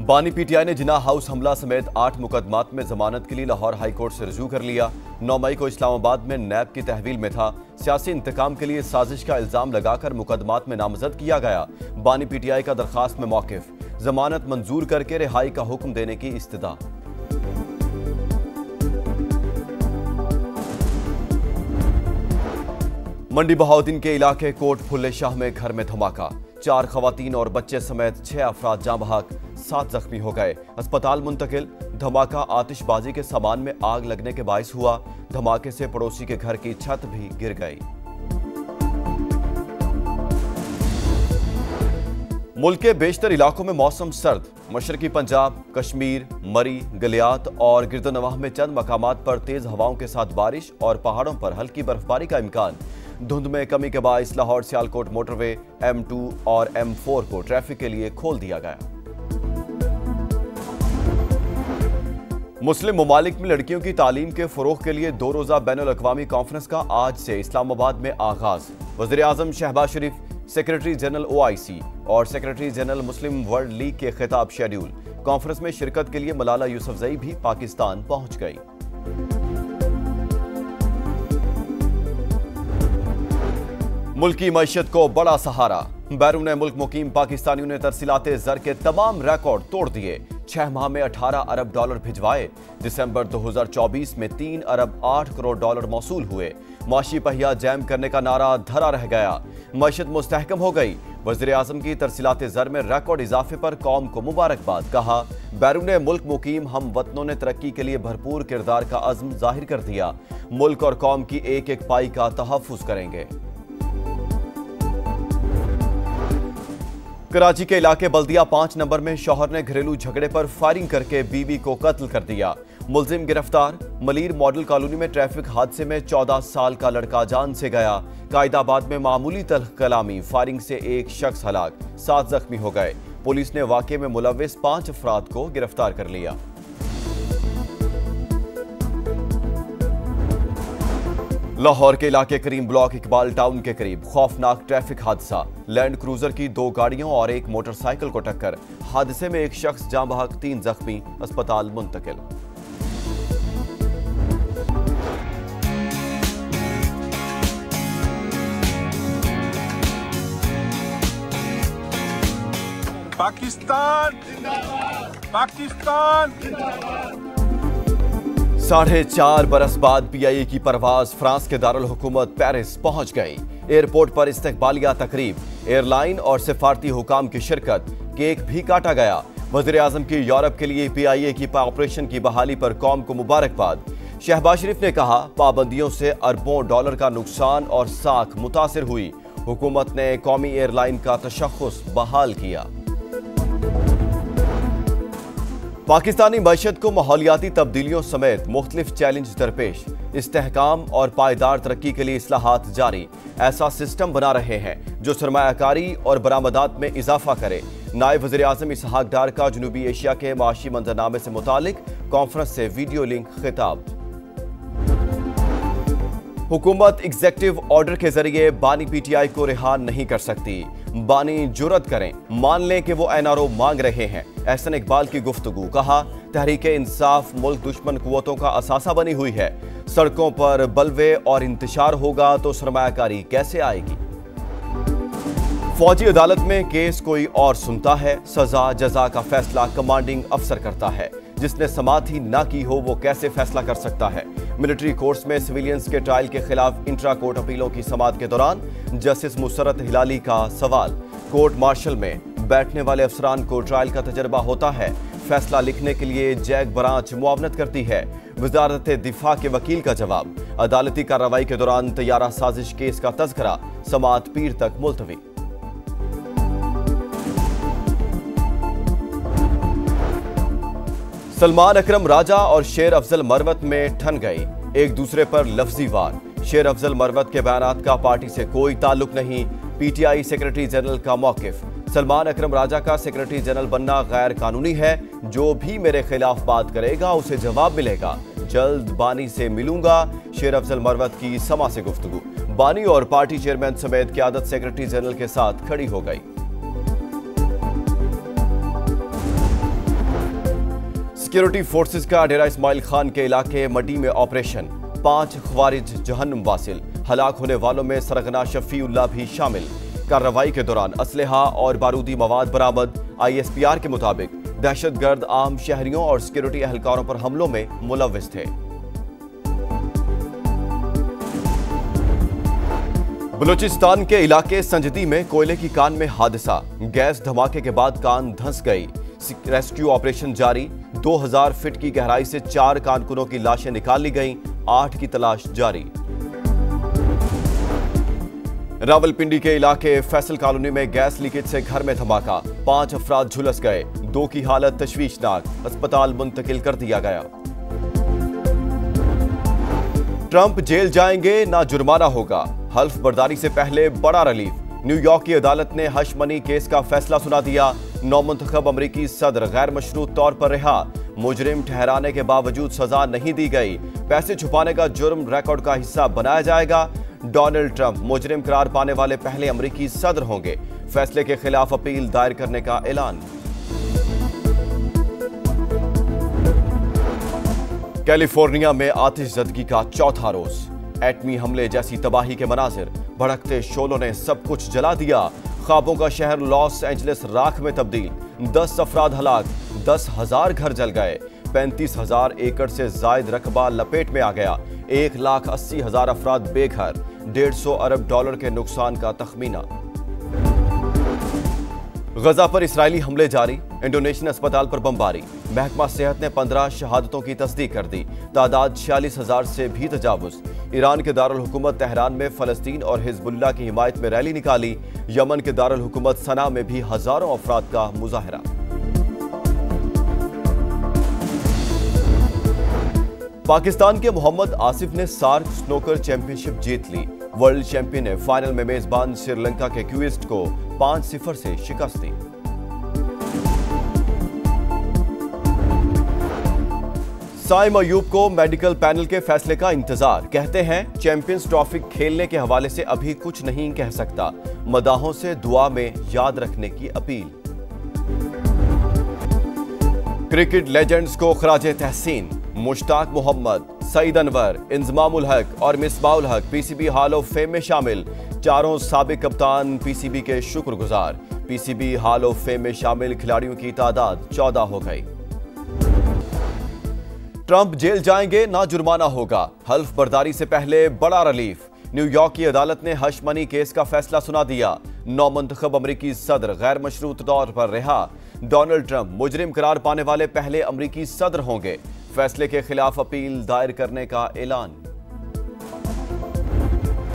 बानी पीटीआई ने जिन्ना हाउस हमला समेत 8 मुकदमात में जमानत के लिए लाहौर हाई कोर्ट से रुजू कर लिया। 9 मई को इस्लामाबाद में नैब की तहवील में था। सियासी इंतकाम के लिए साजिश का इल्जाम लगाकर मुकदमात में नामजद किया गया। बानी पीटीआई का दरखास्त में मौकिफ, जमानत मंजूर करके रिहाई का हुक्म देने की इस्तदा। मंडी बहाउद्दीन के इलाके कोट फुल्ले शाह में घर में धमाका, 4 खवातीन और बच्चे समेत 6 अफराद जाँ बहक, 7 जख्मी हो गए, अस्पताल मुंतकिल। धमाका आतिशबाजी के सामान में आग लगने के बायस हुआ। धमाके से पड़ोसी के घर की छत भी गिर गई। मुल्क के बेशतर इलाकों में मौसम सर्द। मशरकी पंजाब, कश्मीर, मरी, गलियात और गिरदोनवाह में चंद मकामात पर तेज हवाओं के साथ बारिश और पहाड़ों पर हल्की बर्फबारी का इम्कान। धुंध में कमी के बायस लाहौर सियालकोट मोटरवे M2 और M4 को ट्रैफिक के लिए खोल दिया गया। मुस्लिम ममालिक में लड़कियों की तालीम के फरोग के लिए 2 रोजा बैनुल-अक़वामी कॉन्फ्रेंस का आज से इस्लामाबाद में आगाज। वज़ीर-ए-आज़म शहबाज शरीफ, सेक्रेटरी जनरल OIC और सेक्रेटरी जनरल मुस्लिम वर्ल्ड लीग के खिताब शेड्यूल। कॉन्फ्रेंस में शिरकत के लिए मलाला यूसुफजई भी पाकिस्तान पहुंच गई। मुल्क की मईशत को बड़ा सहारा। बैरून मुल्क मुकीम पाकिस्तानियों ने तरसीलाते ज़र के तमाम रिकॉर्ड तोड़ दिए। 6 माह में 18 अरब डॉलर भिजवाए। दिसंबर 2024 में 3 अरब 8 करोड़ डॉलर मौसूल हुए। माशी पहिया जैम करने का नारा धरा रह गया। मईशत मुस्तहकम हो गई। वज़ीर-ए-आज़म की तरसीलाते ज़र में रिकॉर्ड इजाफे पर कौम को मुबारकबाद। कहा, बैरून मुल्क मुकीम हम वतनों ने तरक्की के लिए भरपूर किरदार का अज़्म जाहिर कर दिया। मुल्क और कौम की एक एक पाई का तहफ़्फ़ुज़ करेंगे। कराची के इलाके बल्दिया 5 नंबर में शौहर ने घरेलू झगड़े पर फायरिंग करके बीवी को कत्ल कर दिया। मुलजिम गिरफ्तार। मलीर मॉडल कॉलोनी में ट्रैफिक हादसे में 14 साल का लड़का जान से गया। कायदाबाद में मामूली तल्ख कलामी, फायरिंग से एक शख्स हलाक, 7 जख्मी हो गए। पुलिस ने वाकये में मुलव्विस 5 अफराद को गिरफ्तार कर लिया। लाहौर के इलाके करीम ब्लॉक इकबाल टाउन के करीब खौफनाक ट्रैफिक हादसा। लैंड क्रूजर की 2 गाड़ियों और एक मोटरसाइकिल को टक्कर। हादसे में एक शख्स जाँ बहक, 3 जख्मी, अस्पताल मुंतकिल। पाकिस्तान जिंदाबाद, पाकिस्तान जिंदाबाद। 4.5 बरस बाद PIA की परवाज फ्रांस के दारुल हुकूमत पेरिस पहुंच गई। एयरपोर्ट पर इस्तकबालिया तकरीब, एयरलाइन और सिफारती हुकाम की शिरकत, केक भी काटा गया। वज़ीर-ए-आज़म की यूरोप के लिए PIA की ऑपरेशन की बहाली पर कौम को मुबारकबाद। शहबाज शरीफ ने कहा, पाबंदियों से अरबों डॉलर का नुकसान और साख मुतासिर हुई। हुकूमत ने कौमी एयरलाइन का तशख्खुस बहाल किया। पाकिस्तानी मईशत को माहौलियाती तब्दीलियों समेत मुख्तलिफ चैलेंज दरपेश। इस्तेहकाम और पायदार तरक्की के लिए इस्लाहात जारी। ऐसा सिस्टम बना रहे हैं जो सरमायाकारी और बरामदात में इजाफा करे। नायब वज़ीर-ए-आज़म इसहाक डार का जनूबी एशिया के माशी मंजरनामे से मुतालिक कॉन्फ्रेंस से वीडियो लिंक खिताब। हुकूमत एग्जेक्टिव ऑर्डर के जरिए बानी PTI को रिहा नहीं कर सकती। बानी जुर्रत करें, मान लें कि वो NRO मांग रहे हैं। एहसन इकबाल की गुफ्तगू। कहा, तहरीके इंसाफ मुल्क दुश्मन कुव्वतों का असासा बनी हुई है। सड़कों पर बलवे और इंतशार होगा तो सरमायाकारी कैसे आएगी। फौजी अदालत में केस कोई और सुनता है, सजा जजा का फैसला कमांडिंग अफसर करता है। जिसने समाअत ही ना की हो वो कैसे फैसला कर सकता है। मिलिट्री कोर्ट्स में सिविलियंस के ट्रायल के खिलाफ इंट्रा कोर्ट अपीलों की समाअत के दौरान जस्टिस मुसरत हिलाली का सवाल। कोर्ट मार्शल में बैठने वाले अफसरान को ट्रायल का तजर्बा होता है। फैसला लिखने के लिए जैक ब्रांच मुआवनत करती है। वजारत दिफा के वकील का जवाब। अदालती कार्रवाई के दौरान तैयारा साजिश केस का तज़किरा। समाअत पीर तक मुलतवी। सलमान अकरम राजा और शेर अफजल मरवत में ठन गई, एक दूसरे पर लफ्जी वार। शेर अफजल मरवत के बयानात का पार्टी से कोई ताल्लुक नहीं। PTI सेक्रेटरी जनरल का मौकिफ। सलमान अकरम राजा का सेक्रेटरी जनरल बनना गैर कानूनी है। जो भी मेरे खिलाफ बात करेगा उसे जवाब मिलेगा। जल्द बानी से मिलूंगा। शेर अफजल मरवत की समा से गुफ्तगू। बानी और पार्टी चेयरमैन समेत क़यादत सेक्रेटरी जनरल के साथ खड़ी हो गई। सिक्योरिटी फोर्सेस का डेरा इस्माइल खान के इलाके मडी में ऑपरेशन, 5 खवारिज जहन्नुम वासिल, हलाक होने वालों में सरगना शफीउल्लाह भी शामिल। कार्रवाई के दौरान असलहा और बारूदी मवाद बरामद। ISPR के मुताबिक दहशतगर्द आम शहरियों और सिक्योरिटी एहलकारों पर हमलों में मुलव्विस थे। बलूचिस्तान के इलाके संजदी में कोयले की कान में हादसा, गैस धमाके के बाद कान धंस गई। रेस्क्यू ऑपरेशन जारी। 2000 फीट की गहराई से 4 कारकुनों की लाशें निकाल ली गईं, 8 की तलाश जारी। रावलपिंडी के इलाके फैसल कॉलोनी में गैस लीकेज से घर में धमाका, 5 अफराद झुलस गए, 2 की हालत तशवीशनाक, अस्पताल मुंतकिल कर दिया गया। ट्रंप जेल जाएंगे ना जुर्माना होगा, हल्फ बर्दारी से पहले बड़ा रिलीफ। न्यूयॉर्क की अदालत ने हश मनी केस का फैसला सुना दिया। नौमुंतखब अमरीकी सदर गैर मशरूत तौर पर रिहा, मुजरिम ठहराने के बावजूद सजा नहीं दी गई। पैसे छुपाने का जुर्म रिकॉर्ड का हिस्सा बनाया जाएगा। डोनाल्ड ट्रंप मुजरिम करार पाने वाले पहले अमरीकी सदर होंगे। फैसले के खिलाफ अपील दायर करने का ऐलान। कैलिफोर्निया में आतिशज़दगी का चौथा रोज, एटमी हमले जैसी तबाही के मनाजिर, भड़कते शोलों ने सब कुछ जला दिया। ख्वाबों का शहर लॉस एंजलिस राख में तब्दील, 10 अफराद हलाक, 10,000 घर जल गए, 35,000 एकड़ से जायद रकबा लपेट में आ गया, 1,80,000 अफराद बेघर, $150 अरब के नुकसान का तखमीना। गजा पर इसराइली हमले जारी, इंडोनेशियन अस्पताल पर बमबारी, महकमा सेहत ने 15 शहादतों की तस्दीक कर दी, तादाद 46,000 से भी तजावुज। ईरान के दारुल हुकूमत तेहरान में फलस्तीन और हिजबुल्लाह की हिमायत में रैली निकाली। यमन के दारुल हुकूमत सना में भी हजारों अफराद का मुजाहरा। पाकिस्तान के मोहम्मद आसिफ ने सार्क स्नूकर चैंपियनशिप जीत ली। वर्ल्ड चैंपियन ने फाइनल में मेजबान श्रीलंका के क्विस्ट को 5-0 से शिकस्त दी। साइम अयूब को मेडिकल पैनल के फैसले का इंतजार, कहते हैं चैंपियंस ट्रॉफी खेलने के हवाले से अभी कुछ नहीं कह सकता। मदाहों से दुआ में याद रखने की अपील। क्रिकेट लेजेंड्स को खराजे तहसीन, मुश्ताक मोहम्मद, सईद अनवर, इंजमामुल हक और मिसबाउल हक PCB हॉल ऑफ फेम में शामिल। चारों साबिक कप्तान PCB के शुक्रगुजार। PCB हॉल ऑफ फेम में शामिल खिलाड़ियों की तादाद 14 हो गई। ट्रंप जेल जाएंगे ना जुर्माना होगा, हल्फ बर्दारी से पहले बड़ा रिलीफ। न्यूयॉर्क की अदालत ने हश मनी केस का फैसला सुना दिया। नौमुंतखब अमरीकी सदर गैर मशरूत तौर पर रिहा। डोनाल्ड ट्रंप मुजरिम करार पाने वाले पहले अमरीकी सदर होंगे। फैसले के खिलाफ अपील दायर करने का ऐलान।